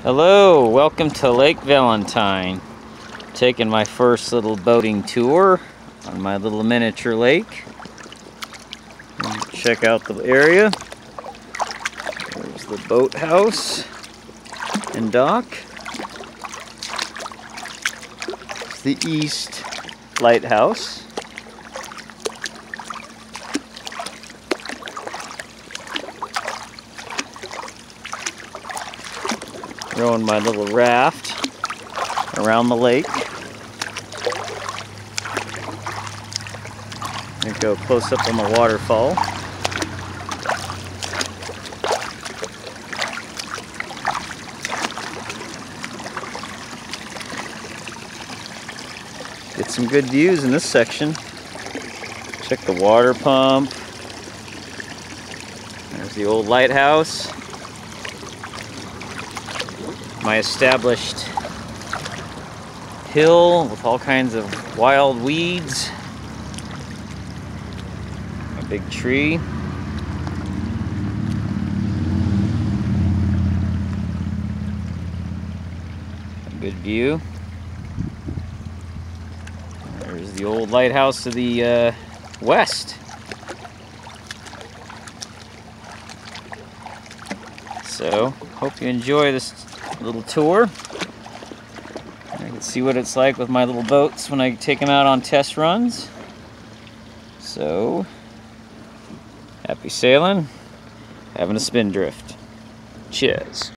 Hello, welcome to Lake Valentine. Taking my first little boating tour on my little miniature lake. Check out the area. There's the boathouse and dock. It's the East Lighthouse. Rowing my little raft around the lake. I'm gonna go close up on the waterfall. Get some good views in this section. Check the water pump. There's the old lighthouse. My established hill with all kinds of wild weeds. A big tree. A good view. There's the old lighthouse to the west. So, hope you enjoy this little tour. I can see what it's like with my little boats when I take them out on test runs. So, happy sailing, having a spindrift. Cheers.